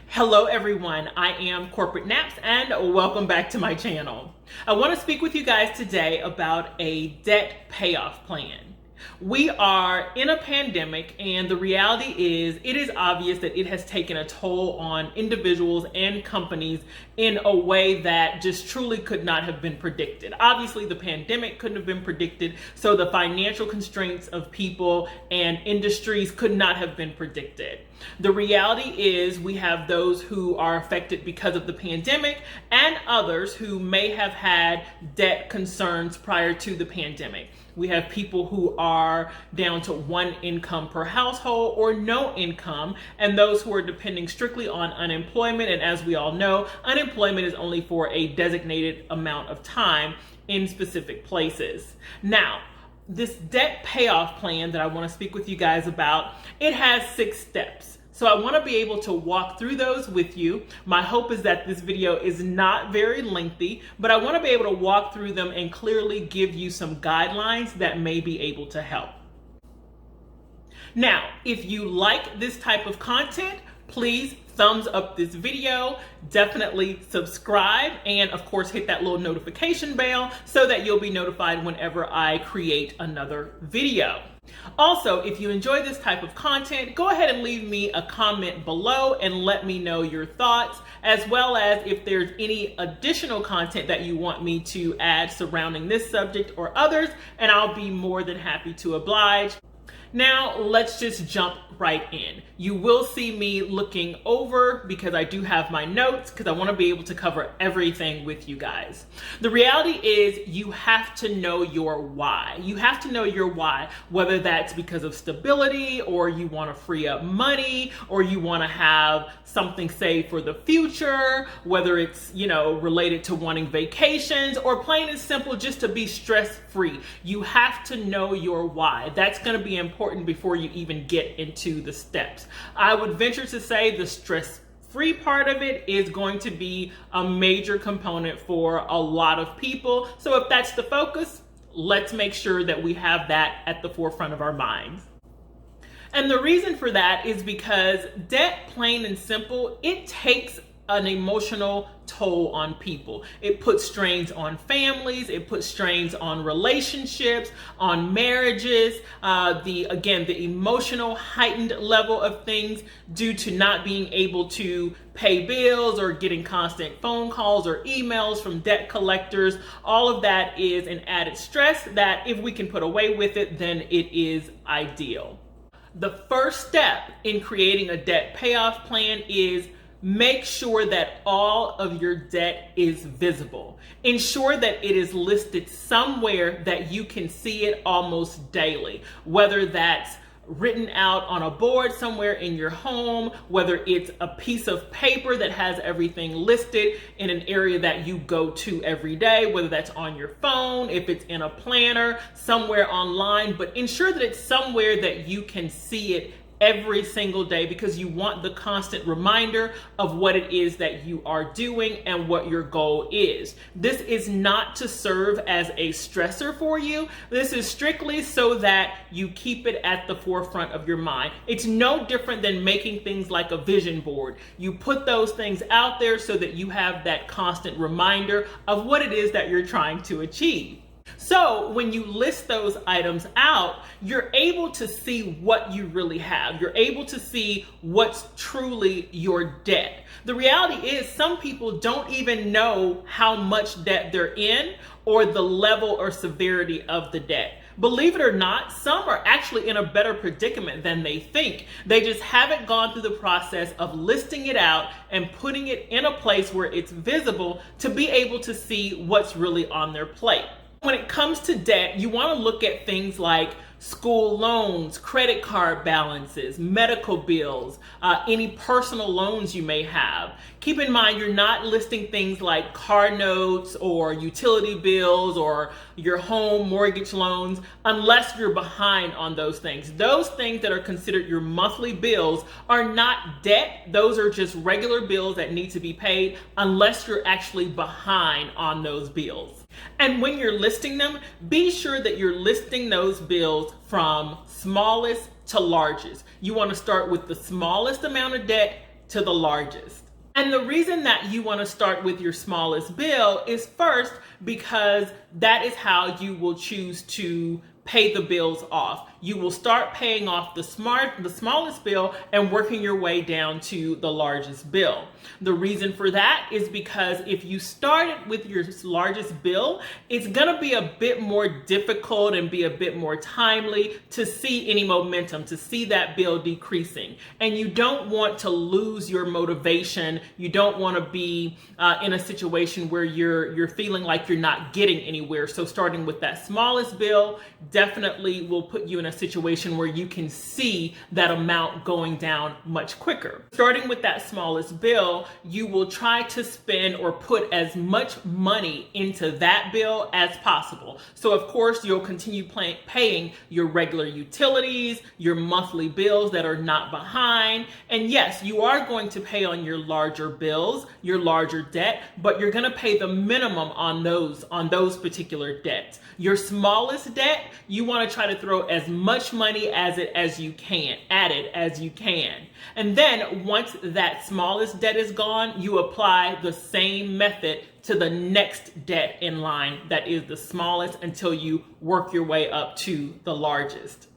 Hello everyone, I am CorporateNapps and welcome back to my channel. I want to speak with you guys today about a debt payoff plan. We are in a pandemic and the reality is it is obvious that it has taken a toll on individuals and companies in a way that just truly could not have been predicted. Obviously the pandemic couldn't have been predicted, so the financial constraints of people and industries could not have been predicted. The reality is we have those who are affected because of the pandemic and others who may have had debt concerns prior to the pandemic. We have people who are down to one income per household or no income, and those who are depending strictly on unemployment. And as we all know, unemployment is only for a designated amount of time in specific places. Now, this debt payoff plan that I want to speak with you guys about, it has 6 steps. So I want to be able to walk through those with you. My hope is that this video is not very lengthy, but I want to be able to walk through them and clearly give you some guidelines that may be able to help. Now, if you like this type of content, please thumbs up this video, definitely subscribe, and of course hit that little notification bell so that you'll be notified whenever I create another video. Also, if you enjoy this type of content, go ahead and leave me a comment below and let me know your thoughts, as well as if there's any additional content that you want me to add surrounding this subject or others, and I'll be more than happy to oblige. Now, let's just jump right in. You will see me looking over because I do have my notes because I want to be able to cover everything with you guys. The reality is you have to know your why. You have to know your why, whether that's because of stability or you want to free up money or you want to have something saved for the future, whether it's, related to wanting vacations or plain and simple just to be stress-free. You have to know your why. That's going to be important before you even get into the steps. I would venture to say the stress-free part of it is going to be a major component for a lot of people. So if that's the focus, let's make sure that we have that at the forefront of our minds. And the reason for that is because debt, plain and simple, it takes an emotional toll on people. It puts strains on families, it puts strains on relationships, on marriages, the emotional heightened level of things due to not being able to pay bills or getting constant phone calls or emails from debt collectors. All of that is an added stress that if we can put away with it, then it is ideal. The first step in creating a debt payoff plan is make sure that all of your debt is visible. Ensure that it is listed somewhere that you can see it almost daily, whether that's written out on a board somewhere in your home, whether it's a piece of paper that has everything listed in an area that you go to every day, whether that's on your phone, if it's in a planner, somewhere online, but ensure that it's somewhere that you can see it every single day because you want the constant reminder of what it is that you are doing and what your goal is. This is not to serve as a stressor for you. This is strictly so that you keep it at the forefront of your mind. It's no different than making things like a vision board. You put those things out there so that you have that constant reminder of what it is that you're trying to achieve. So when you list those items out, you're able to see what you really have. You're able to see what's truly your debt. The reality is some people don't even know how much debt they're in or the level or severity of the debt. Believe it or not, some are actually in a better predicament than they think. They just haven't gone through the process of listing it out and putting it in a place where it's visible to be able to see what's really on their plate. When it comes to debt, you want to look at things like school loans, credit card balances, medical bills, any personal loans you may have. Keep in mind, you're not listing things like car notes or utility bills or your home mortgage loans unless you're behind on those things. Those things that are considered your monthly bills are not debt. Those are just regular bills that need to be paid unless you're actually behind on those bills. And when you're listing them, be sure that you're listing those bills from smallest to largest. You want to start with the smallest amount of debt to the largest. And the reason that you want to start with your smallest bill is first because that is how you will choose to pay the bills off. You will start paying off the smallest bill and working your way down to the largest bill. The reason for that is because if you started with your largest bill, it's going to be a bit more difficult and be a bit more timely to see any momentum, to see that bill decreasing. And you don't want to lose your motivation. You don't want to be in a situation where you're feeling like you're not getting anywhere. So starting with that smallest bill definitely will put you in a situation where you can see that amount going down much quicker. Starting with that smallest bill, you will try to spend or put as much money into that bill as possible. So of course, you'll continue paying your regular utilities, your monthly bills that are not behind. And yes, you are going to pay on your larger bills, your larger debt, but you're going to pay the minimum on those particular debts. Your smallest debt, you want to try to throw as much money at it as you can. And then once that smallest debt is gone, you apply the same method to the next debt in line that is the smallest until you work your way up to the largest.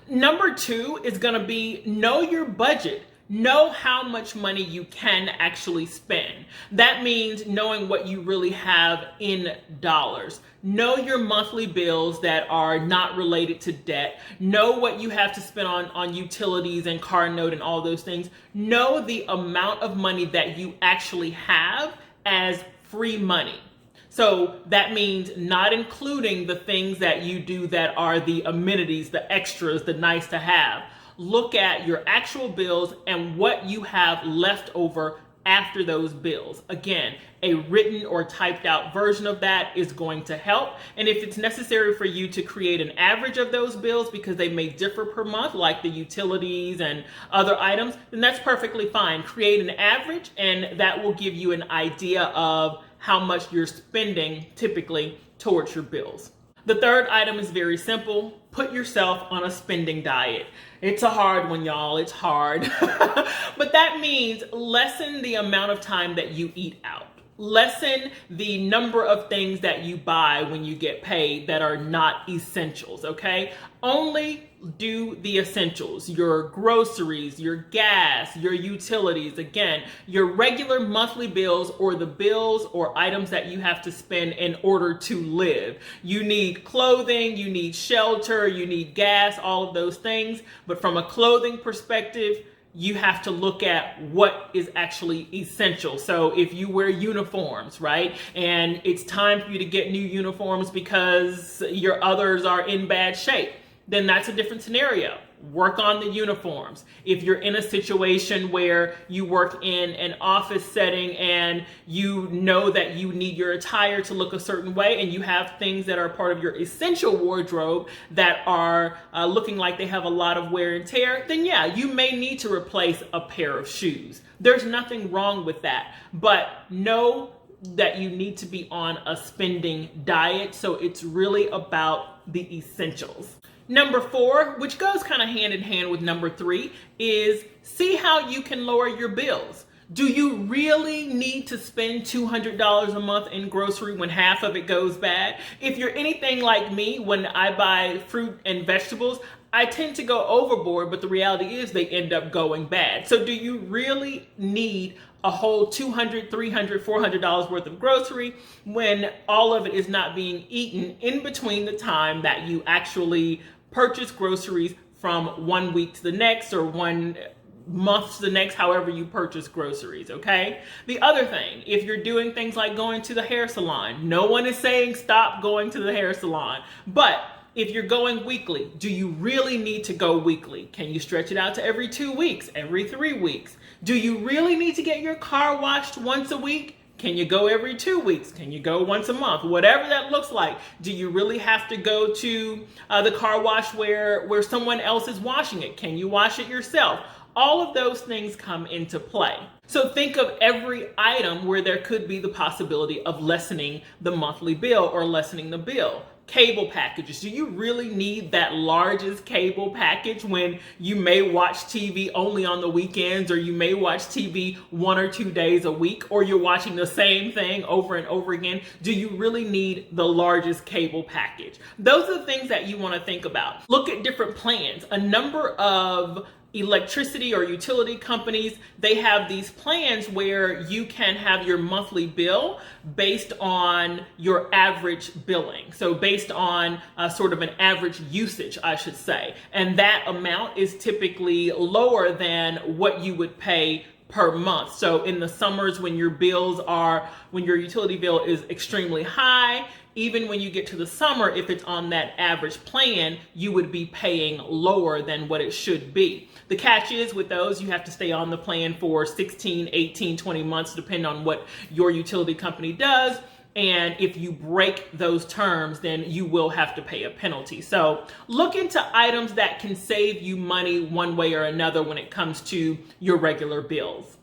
Number 2 is going to be know your budget. Know how much money you can actually spend. That means knowing what you really have in dollars. Know your monthly bills that are not related to debt. Know what you have to spend on utilities and car note and all those things. Know the amount of money that you actually have as free money. So that means not including the things that you do that are the amenities, the extras, the nice to have. Look at your actual bills and what you have left over after those bills. Again, a written or typed out version of that is going to help. And if it's necessary for you to create an average of those bills because they may differ per month, like the utilities and other items, then that's perfectly fine. Create an average and that will give you an idea of how much you're spending typically towards your bills. The third item is very simple. Put yourself on a spending diet. It's a hard one, y'all. It's hard. But that means lessen the amount of time that you eat out. Lessen the number of things that you buy when you get paid that are not essentials, okay? Only do the essentials, your groceries, your gas, your utilities, again, your regular monthly bills or the bills or items that you have to spend in order to live. You need clothing, you need shelter, you need gas, all of those things. But from a clothing perspective, you have to look at what is actually essential. So if you wear uniforms, right, and it's time for you to get new uniforms because your others are in bad shape, then that's a different scenario. Work on the uniforms. If you're in a situation where you work in an office setting and you know that you need your attire to look a certain way and you have things that are part of your essential wardrobe that are looking like they have a lot of wear and tear, then yeah, you may need to replace a pair of shoes. There's nothing wrong with that, but know that you need to be on a spending diet. So it's really about the essentials. Number 4, which goes kind of hand in hand with number 3, is see how you can lower your bills. Do you really need to spend $200 a month in grocery when half of it goes bad? If you're anything like me, when I buy fruit and vegetables, I tend to go overboard, but the reality is they end up going bad. So do you really need a whole $200, $300, $400 worth of grocery when all of it is not being eaten in between the time that you actually purchase groceries from one week to the next or 1 month to the next, however you purchase groceries, okay? The other thing, if you're doing things like going to the hair salon, no one is saying stop going to the hair salon, but if you're going weekly, do you really need to go weekly? Can you stretch it out to every 2 weeks, every 3 weeks? Do you really need to get your car washed once a week? Can you go every 2 weeks? Can you go once a month? Whatever that looks like. Do you really have to go to the car wash where someone else is washing it? Can you wash it yourself? All of those things come into play. So think of every item where there could be the possibility of lessening the monthly bill or lessening the bill. Cable packages. Do you really need that largest cable package when you may watch TV only on the weekends, or you may watch TV 1 or 2 days a week, or you're watching the same thing over and over again? Do you really need the largest cable package? Those are the things that you want to think about. Look at different plans. A number of electricity or utility companies, they have these plans where you can have your monthly bill based on your average billing. So based on sort of an average usage, I should say. And that amount is typically lower than what you would pay per month. So in the summers when your utility bill is extremely high, even when you get to the summer, if it's on that average plan, you would be paying lower than what it should be. The catch is with those, you have to stay on the plan for 16, 18, 20 months, depending on what your utility company does. And if you break those terms, then you will have to pay a penalty. So look into items that can save you money one way or another when it comes to your regular bills.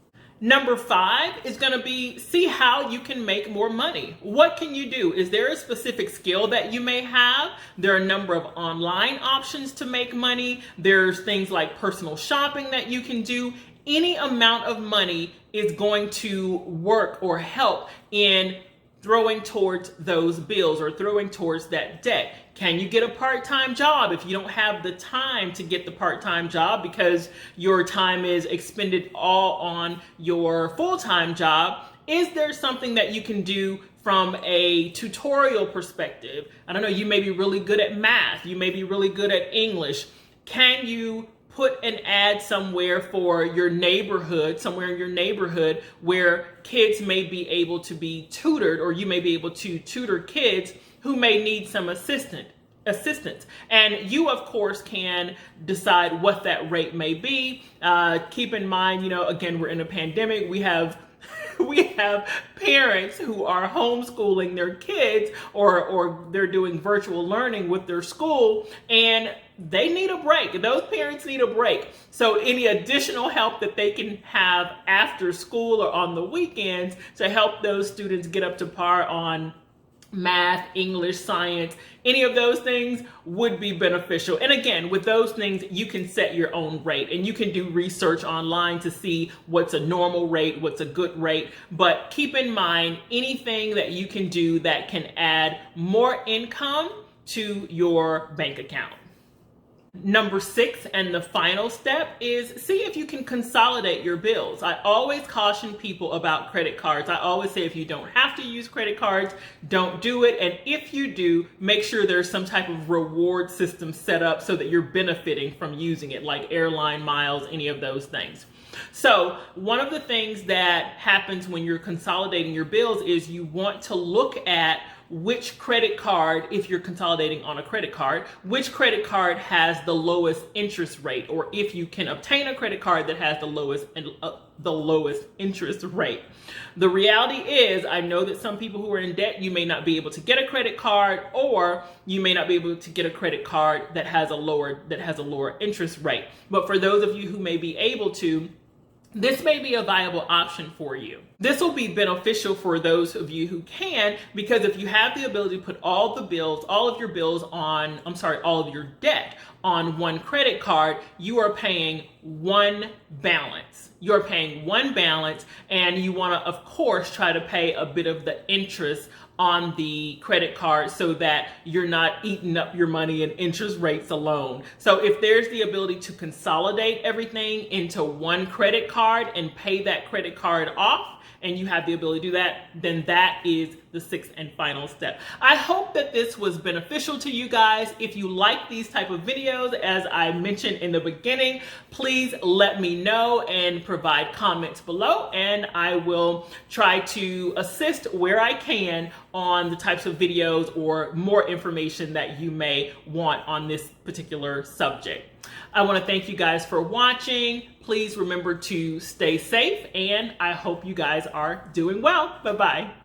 Number 5 is going to be, see how you can make more money. What can you do? Is there a specific skill that you may have? There are a number of online options to make money. There's things like personal shopping that you can do. Any amount of money is going to work or help in throwing towards those bills or throwing towards that debt. Can you get a part-time job if you don't have the time to get the part-time job because your time is expended all on your full-time job? Is there something that you can do from a tutorial perspective? I don't know, you may be really good at math, you may be really good at English. Can you put an ad somewhere for your neighborhood, somewhere in your neighborhood where kids may be able to be tutored, or you may be able to tutor kids who may need some assistance. And you, of course, can decide what that rate may be. Keep in mind, again, we're in a pandemic. We have parents who are homeschooling their kids or they're doing virtual learning with their school, and they need a break. Those parents need a break. So any additional help that they can have after school or on the weekends to help those students get up to par on math, English, science, any of those things would be beneficial. And again, with those things, you can set your own rate and you can do research online to see what's a normal rate, what's a good rate. But keep in mind, anything that you can do that can add more income to your bank account. Number 6, and the final step, is see if you can consolidate your bills. I always caution people about credit cards. I always say if you don't have to use credit cards, don't do it. And if you do, make sure there's some type of reward system set up so that you're benefiting from using it, like airline miles, any of those things. So one of the things that happens when you're consolidating your bills is you want to look at which credit card, if you're consolidating on a credit card, which credit card has the lowest interest rate, or if you can obtain a credit card that has the lowest interest rate. The reality is, I know that some people who are in debt, you may not be able to get a credit card, or you may not be able to get a credit card that has a lower interest rate. But for those of you who may be able to, this may be a viable option for you. This will be beneficial for those of you who can, because if you have the ability to put all of your debt on one credit card, you are paying one balance. You're paying one balance, and you want to, of course, try to pay a bit of the interest on the credit card so that you're not eating up your money in interest rates alone. So if there's the ability to consolidate everything into one credit card and pay that credit card off, and you have the ability to do that, then that is the 6th and final step. I hope that this was beneficial to you guys. If you like these type of videos, as I mentioned in the beginning, please let me know and provide comments below, and I will try to assist where I can on the types of videos or more information that you may want on this particular subject. I want to thank you guys for watching. Please remember to stay safe, and I hope you guys are doing well. Bye-bye.